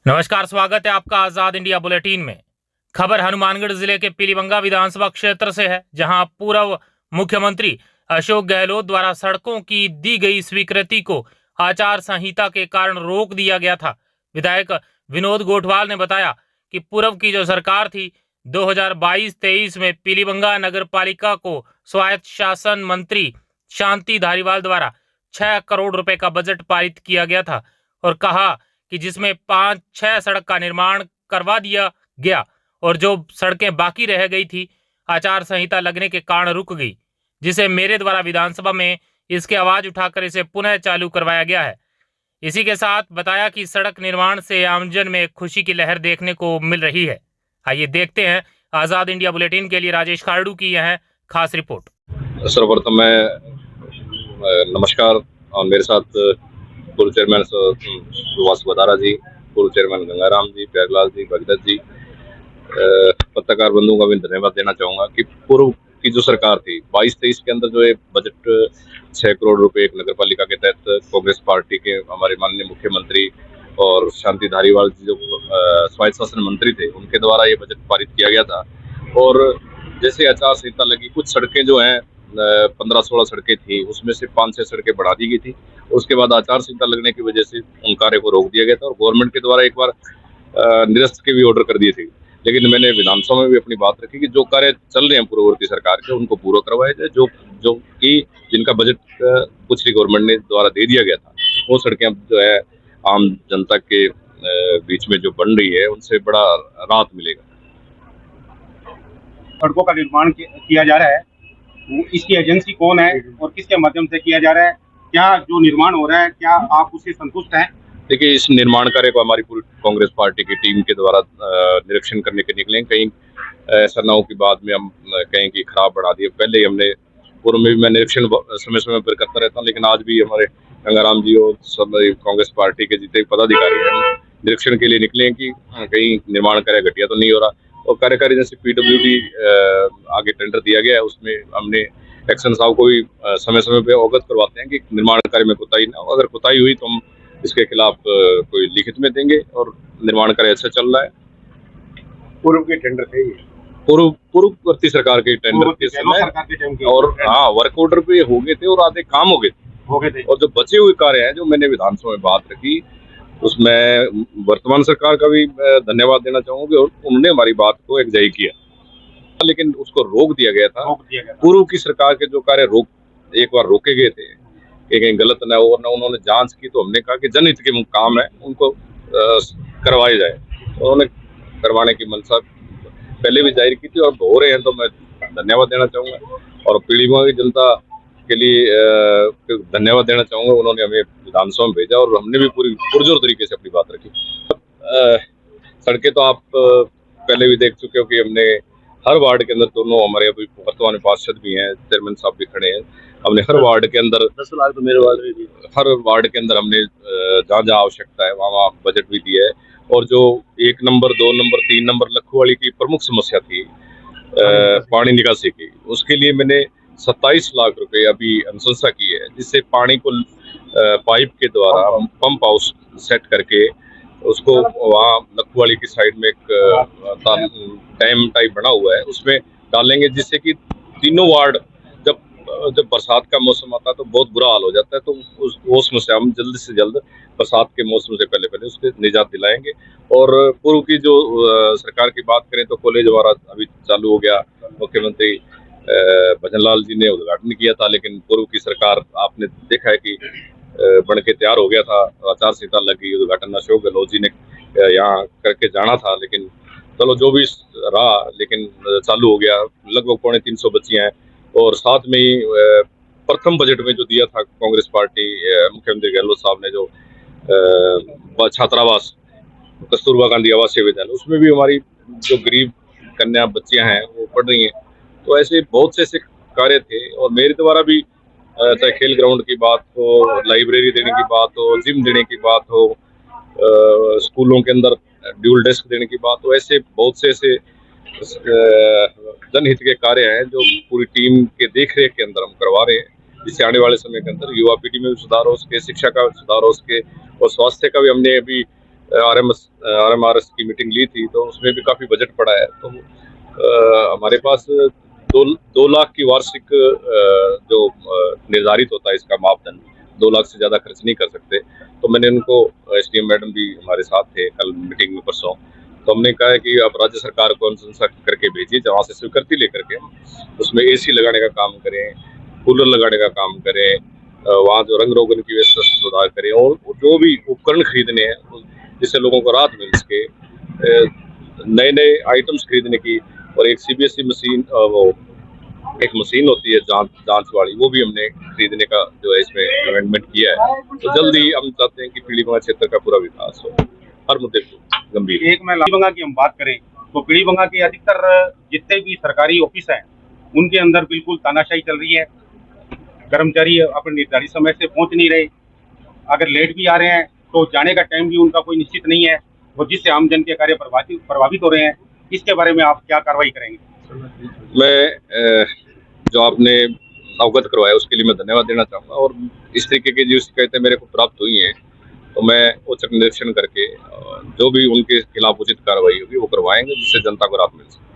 नमस्कार, स्वागत है आपका आजाद इंडिया बुलेटिन में। खबर हनुमानगढ़ जिले के पीलीबंगा विधानसभा क्षेत्र से है, जहां पूर्व मुख्यमंत्री अशोक गहलोत द्वारा सड़कों की दी गई स्वीकृति को आचार संहिता के कारण रोक दिया गया था। विधायक विनोद गोठवाल ने बताया कि पूर्व की जो सरकार थी 2022-23 में पीलीबंगा नगर पालिका को स्वायत्त शासन मंत्री शांति धारीवाल द्वारा 6 करोड़ रुपए का बजट पारित किया गया था और कहा कि जिसमें 5-6 सड़क का निर्माण करवा दिया गया और जो सड़कें बाकी रह गई थी आचार संहिता लगने के कारण रुक गई, जिसे मेरे द्वारा विधानसभा में इसकी आवाज उठाकर इसे पुनः चालू करवाया गया है। इसी के साथ बताया कि सड़क निर्माण से आमजन में खुशी की लहर देखने को मिल रही है। आइए देखते हैं आजाद इंडिया बुलेटिन के लिए राजेश खाड़ू की यह खास रिपोर्ट। सर्वप्रथम मैं नमस्कार। और मेरे साथ पूर्व चेयरमैन सुभाष बदारा जी, पूर्व चेयरमैन गंगाराम जी, प्यारेलाल जी, भगीरथ जी, पत्रकार बंधुओं का भी धन्यवाद देना चाहूँगा कि पूर्व की जो सरकार थी 22-23 के अंदर जो है बजट 6 करोड़ रुपए एक नगर पालिका के तहत कांग्रेस पार्टी के हमारे माननीय मुख्यमंत्री और शांति धारीवाल जी जो स्वायत्त शासन मंत्री थे उनके द्वारा ये बजट पारित किया गया था। और जैसे आचार संहिता लगी, कुछ सड़कें जो हैं 15-16 सड़कें थी, उसमें से 5-6 सड़कें बढ़ा दी गई थी। उसके बाद आचार संहिता लगने की वजह से उन कार्य को रोक दिया गया था और गवर्नमेंट के द्वारा एक बार निरस्त के भी ऑर्डर कर दिए थे। लेकिन मैंने विधानसभा में भी अपनी बात रखी कि जो कार्य चल रहे हैं पूर्ववर्ती सरकार के उनको पूरा करवाया जाए। जो कि जिनका बजट पिछली गवर्नमेंट ने द्वारा दे दिया गया था, वो सड़कें अब जो है आम जनता के बीच में जो बन रही है उनसे बड़ा राहत मिलेगा। सड़कों का निर्माण किया जा रहा है, इसकी एजेंसी कौन है और किसके माध्यम से किया जा रहा है? क्या जो निर्माण हो रहा है क्या आप उससे संतुष्ट हैं? देखिए, इस निर्माण कार्य को हमारी पूरी कांग्रेस पार्टी की टीम के द्वारा निरीक्षण करने के निकले। कहीं ऐसा ना हो कि बाद में हम कहें कि खराब बढ़ा दिए। पहले ही हमने पूर्व में भी मैं निरीक्षण समय समय पर करता रहता हूँ, लेकिन आज भी हमारे गंगाराम जी और सब कांग्रेस पार्टी के जितने पदाधिकारी हैं निरीक्षण के लिए निकले हैं कि कहीं निर्माण कार्य घटिया तो नहीं हो रहा। और कार्यकारी जैसे PWD आगे टेंडर दिया गया है, उसमें हमने एक्शन साहब को भी समय समय पर अवगत करवाते हैं कि निर्माण कार्य में कोताही ना हो। अगर कोताही हुई तो हम इसके खिलाफ कोई लिखित में देंगे और निर्माण कार्य अच्छा चल रहा है। पूर्व के टेंडर थे, पूर्ववर्ती सरकार के टेंडर के समय और हाँ वर्क ऑर्डर पे हो गए थे और आधे काम हो गए थे। और जो बचे हुए कार्य हैं जो मैंने विधानसभा में बात रखी, उसमें वर्तमान सरकार का भी धन्यवाद देना चाहूंगा और उन्होंने हमारी बात को एग्जाई किया, लेकिन उसको रोक दिया गया था। पूर्व की सरकार के जो कार्य एक बार रोके गए थे कि कहीं गलत न हो, न उन्होंने जांच की, तो हमने कहा कि जनहित के काम है उनको करवाए जाए। उन्होंने करवाने की मंशा पहले भी जाहिर की थी और हो रहे हैं, तो मैं धन्यवाद देना चाहूँगा। और पीलीभीत की जनता के लिए धन्यवाद देना चाहूँगा, उन्होंने हमें विधानसभा में भेजा और हमने भी पूरी पुरजोर तरीके से अपनी बात रखी। सड़कें तो आप पहले भी देख चुके हो कि हमने हर वार्ड के अंदर, दोनों हमारे अभी वर्तमान पार्षद भी हैं, चेयरमैन साहब भी खड़े हैं, हमने हर वार्ड के अंदर 10 लाख तो मेरे वार्ड में भी, हर वार्ड के अंदर हमने जहाँ जहाँ आवश्यकता है वहाँ बजट भी दिया है। और जो 1 नंबर 2 नंबर 3 नंबर लखुवाली की प्रमुख समस्या थी पानी निकासी की, उसके लिए मैंने 27 लाख रुपए अभी अनुशंसा की है, जिससे पानी को पाइप के द्वारा पंप हाउस सेट करके उसको वहाँ लखुवाली की साइड में एक डैम टाइप बना हुआ है, उसमें डालेंगे, जिससे कि तीनों वार्ड जब बरसात का मौसम आता है तो बहुत बुरा हाल हो जाता है। तो वो समस्या हम जल्द से जल्द बरसात के मौसम से पहले उसके निजात दिलाएंगे। और पूर्व की जो सरकार की बात करें तो कॉलेज हमारा अभी चालू हो गया, मुख्यमंत्री भजनलाल जी ने उद्घाटन किया था, लेकिन पूर्व की सरकार आपने देखा है कि बन के तैयार हो गया था, आचार संहिता लगी, उद्घाटन अशोक गहलोत जी ने यहाँ करके जाना था, लेकिन चलो जो भी रहा, लेकिन चालू हो गया। लगभग 350 बच्चियां हैं। और साथ में ही प्रथम बजट में जो दिया था कांग्रेस पार्टी मुख्यमंत्री गहलोत साहब ने, जो छात्रावास कस्तूरबा गांधी आवासीय विद्यालय, उसमें भी हमारी जो गरीब कन्या बच्चियां हैं वो पढ़ रही हैं। तो ऐसे बहुत से ऐसे कार्य थे। और मेरे द्वारा भी चाहे खेल ग्राउंड की बात हो, लाइब्रेरी देने की बात हो, जिम देने की बात हो, स्कूलों के अंदर ड्यूल डेस्क देने की बात हो, ऐसे बहुत से ऐसे जनहित के कार्य हैं जो पूरी टीम के देखरेख के अंदर हम करवा रहे हैं, जिससे आने वाले समय के अंदर युवा पीढ़ी में भी सुधार हो सके, शिक्षा का सुधार हो सके और स्वास्थ्य का भी हमने अभी RMRS की मीटिंग ली थी, तो उसमें भी काफ़ी बजट पड़ा है। तो हमारे पास 2 लाख की वार्षिक जो निर्धारित होता है इसका मापदंड, 2 लाख से ज़्यादा खर्च नहीं कर सकते। तो मैंने उनको, SDM मैडम भी हमारे साथ थे कल मीटिंग में परसों, तो हमने कहा है कि आप राज्य सरकार को अनुशंसा करके भेजिए, जहाँ से स्वीकृति लेकर के उसमें AC लगाने का काम करें, कूलर लगाने का काम करें, वहाँ जो रंग रोगन की व्यवस्था सुधार करें, और जो भी उपकरण खरीदने हैं जिससे लोगों को राहत मिल सके, नए नए आइटम्स खरीदने की, और एक CBSE मशीन, वो एक मशीन होती है जांच वाली, वो भी हमने खरीदने का जो है इसमें अमेंडमेंट किया है। तो जल्दी हम चाहते हैं कि पीलीभंगा क्षेत्र का पूरा विकास हो, हर मुद्दे को गंभीर। एक में पीलीभंगा की हम बात करें तो पीलीभंगा के अधिकतर जितने भी सरकारी ऑफिस हैं उनके अंदर बिल्कुल तानाशाही चल रही है। कर्मचारी अपने निर्धारित समय से पहुंच नहीं रहे, अगर लेट भी आ रहे हैं तो जाने का टाइम भी उनका कोई निश्चित नहीं है, और जिससे आम जन के कार्य प्रभावित हो रहे हैं। इसके बारे में आप क्या कार्रवाई करेंगे? मैं जो आपने अवगत करवाया उसके लिए मैं धन्यवाद देना चाहूँगा, और इस तरीके की जो शिकायतें मेरे को प्राप्त हुई हैं तो मैं उचित निरीक्षण करके जो भी उनके खिलाफ उचित कार्रवाई होगी वो करवाएंगे, जिससे जनता को राहत मिल सके।